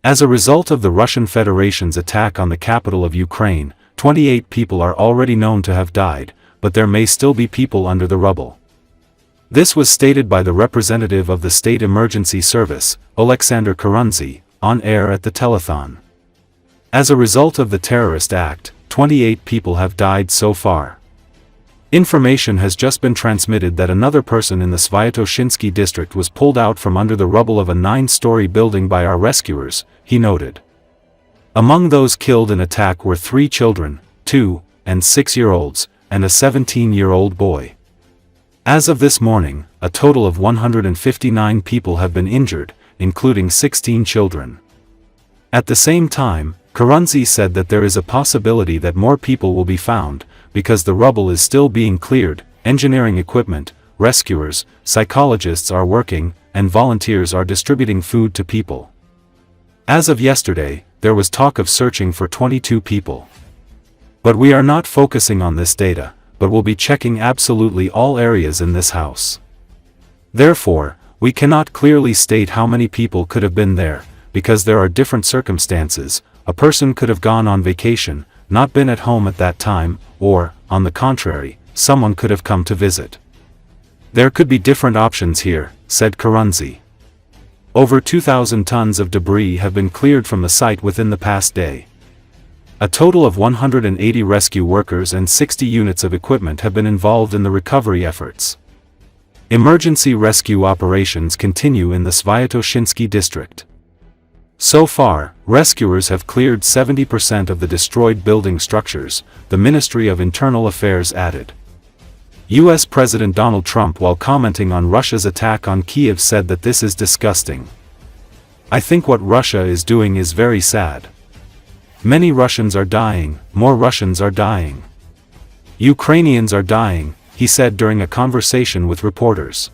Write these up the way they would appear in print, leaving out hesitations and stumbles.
As a result of the Russian Federation's attack on the capital of Ukraine, 28 people are already known to have died, but there may still be people under the rubble. This was stated by the representative of the State Emergency Service, Oleksandr Khorunzhiy, on air at the telethon. As a result of the terrorist act, 28 people have died so far. Information has just been transmitted that another person in the Svyatoshinsky district was pulled out from under the rubble of a 9-story building by our rescuers, he noted. Among those killed in attack were 3 children, 2 and 6-year-olds, and a 17-year-old boy. As of this morning, a total of 159 people have been injured, including 16 children. At the same time, Khorunzhiy said that there is a possibility that more people will be found, because the rubble is still being cleared, engineering equipment, rescuers, psychologists are working, and volunteers are distributing food to people. As of yesterday, there was talk of searching for 22 people. But we are not focusing on this data, but will be checking absolutely all areas in this house. Therefore, we cannot clearly state how many people could have been there, because there are different circumstances. A person could have gone on vacation, not been at home at that time, or, on the contrary, someone could have come to visit. There could be different options here, said Khorunzhiy. Over 2,000 tons of debris have been cleared from the site within the past day. A total of 180 rescue workers and 60 units of equipment have been involved in the recovery efforts. Emergency rescue operations continue in the Svyatoshinsky district. So far, rescuers have cleared 70% of the destroyed building structures, the Ministry of Internal Affairs added. U.S. President Donald Trump, while commenting on Russia's attack on Kiev, said that this is disgusting. I think what Russia is doing is very sad. Many Russians are dying, more Russians are dying. Ukrainians are dying, he said during a conversation with reporters.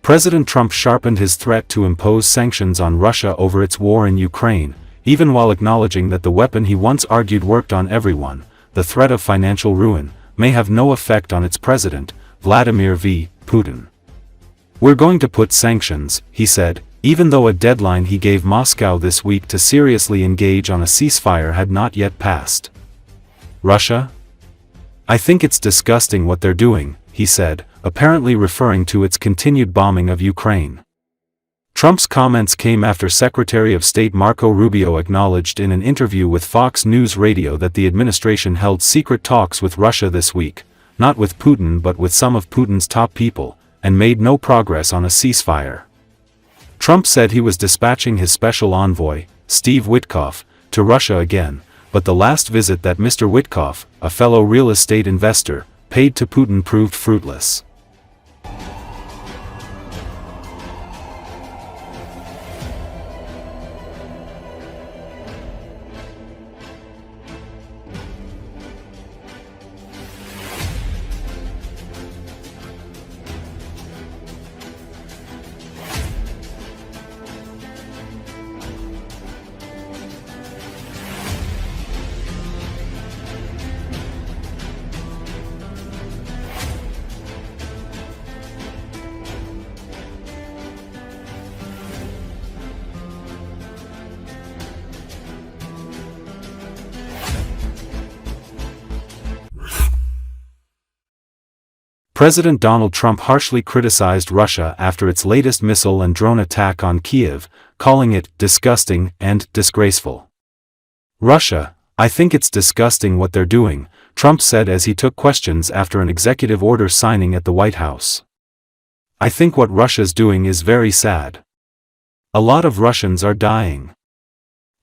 President Trump sharpened his threat to impose sanctions on Russia over its war in Ukraine, even while acknowledging that the weapon he once argued worked on everyone, the threat of financial ruin, may have no effect on its president, Vladimir V. Putin. We're going to put sanctions, he said, even though a deadline he gave Moscow this week to seriously engage on a ceasefire had not yet passed. Russia? I think it's disgusting what they're doing, he said, apparently referring to its continued bombing of Ukraine. Trump's comments came after Secretary of State Marco Rubio acknowledged in an interview with Fox News Radio that the administration held secret talks with Russia this week, not with Putin but with some of Putin's top people, and made no progress on a ceasefire. Trump said he was dispatching his special envoy, Steve Witkoff, to Russia again, but the last visit that Mr. Witkoff, a fellow real estate investor, paid to Putin proved fruitless. President Donald Trump harshly criticized Russia after its latest missile and drone attack on Kiev, calling it disgusting and disgraceful. Russia, I think it's disgusting what they're doing, Trump said as he took questions after an executive order signing at the White House. I think what Russia's doing is very sad. A lot of Russians are dying.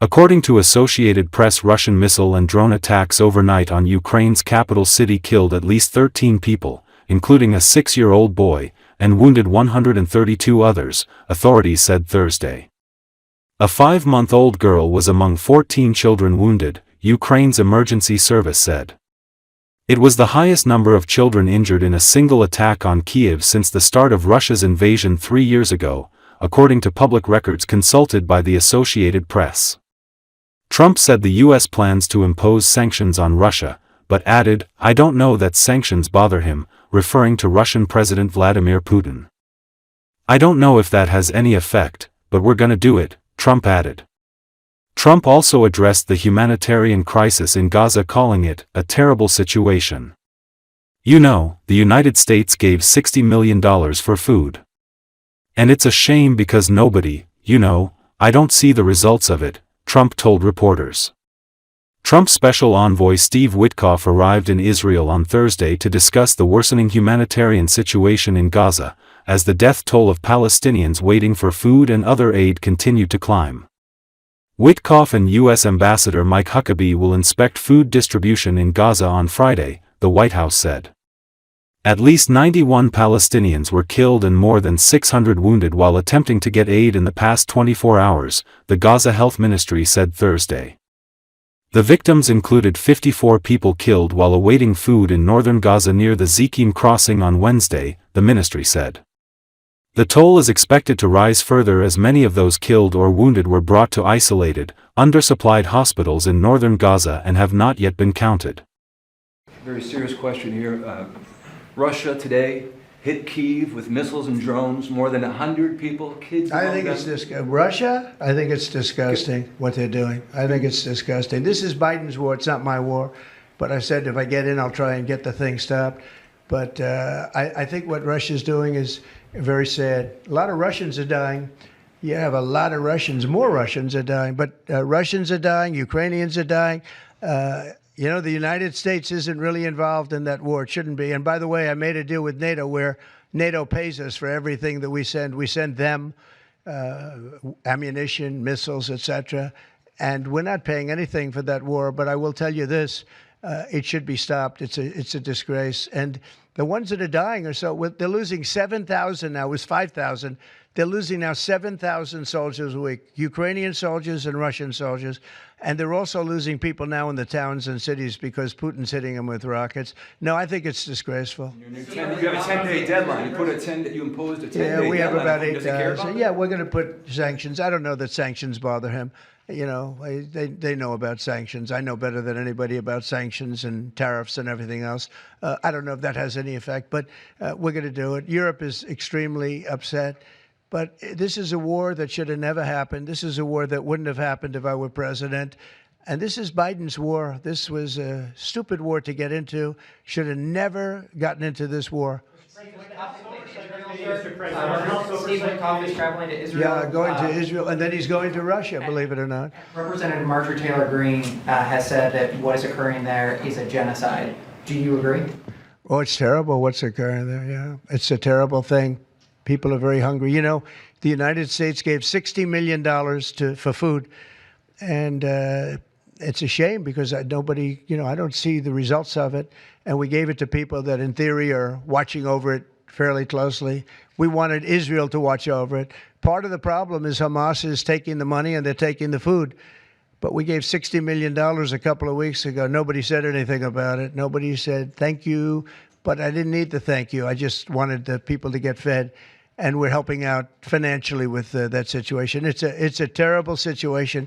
According to Associated Press, Russian missile and drone attacks overnight on Ukraine's capital city killed at least 13 people, including a 6-year-old boy, and wounded 132 others, authorities said Thursday. A 5-month-old girl was among 14 children wounded, Ukraine's emergency service said. It was the highest number of children injured in a single attack on Kiev since the start of Russia's invasion 3 years ago, according to public records consulted by the Associated Press. Trump said the U.S. plans to impose sanctions on Russia, but added, "I don't know that sanctions bother him," referring to Russian President Vladimir Putin. "I don't know if that has any effect, but we're gonna do it," Trump added. Trump also addressed the humanitarian crisis in Gaza, calling it a terrible situation. "You know, the United States gave $60 million for food. And it's a shame because nobody, I don't see the results of it," Trump told reporters. Trump's special envoy Steve Witkoff arrived in Israel on Thursday to discuss the worsening humanitarian situation in Gaza, as the death toll of Palestinians waiting for food and other aid continued to climb. Witkoff and U.S. Ambassador Mike Huckabee will inspect food distribution in Gaza on Friday, the White House said. At least 91 Palestinians were killed and more than 600 wounded while attempting to get aid in the past 24 hours, the Gaza Health Ministry said Thursday. The victims included 54 people killed while awaiting food in northern Gaza near the Zekim crossing on Wednesday, the ministry said. The toll is expected to rise further as many of those killed or wounded were brought to isolated, undersupplied hospitals in northern Gaza and have not yet been counted. Very serious question here. Russia today hit Kyiv with missiles and drones, more than 100 people, kids. I think it's Russia, I think it's disgusting what they're doing. I think it's disgusting. This is Biden's war, it's not my war. But I said if I get in, I'll try and get the thing stopped. But I think what Russia's doing is very sad. A lot of Russians are dying. You have a lot of Russians, more Russians are dying. But Russians are dying, Ukrainians are dying. The United States isn't really involved in that war. It shouldn't be. And by the way, I made a deal with NATO where NATO pays us for everything that we send. We send them ammunition, missiles, etc. And we're not paying anything for that war. But I will tell you this, it should be stopped. It's a disgrace. And the ones that are dying they're losing 7,000 now. It was 5,000. They're losing now 7,000 soldiers a week, Ukrainian soldiers and Russian soldiers. And they're also losing people now in the towns and cities because Putin's hitting them with rockets. No, I think it's disgraceful. You have a 10-day deadline. You imposed a 10-day deadline. Yeah, we have about 8 days. Yeah, we're going to put sanctions. I don't know that sanctions bother him. They know about sanctions. I know better than anybody about sanctions and tariffs and everything else. I don't know if that has any effect, but we're going to do it. Europe is extremely upset. But this is a war that should have never happened. This is a war that wouldn't have happened if I were president. And this is Biden's war. This was a stupid war to get into. Should have never gotten into this war. Steve Witkoff is traveling to Israel. Yeah, going to Israel, and then he's going to Russia, believe it or not. Representative Marjorie Taylor Greene has said that what is occurring there is a genocide. Do you agree? Oh, it's terrible what's occurring there, yeah. It's a terrible thing. People are very hungry. The United States gave $60 million for food. And it's a shame because I don't see the results of it. And we gave it to people that in theory are watching over it fairly closely. We wanted Israel to watch over it. Part of the problem is Hamas is taking the money and they're taking the food. But we gave $60 million a couple of weeks ago. Nobody said anything about it. Nobody said thank you. But I didn't need the thank you. I just wanted the people to get fed. And we're helping out financially with that situation. It's a terrible situation.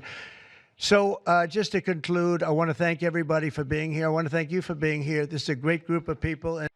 So just to conclude, I want to thank everybody for being here. I want to thank you for being here. This is a great group of people.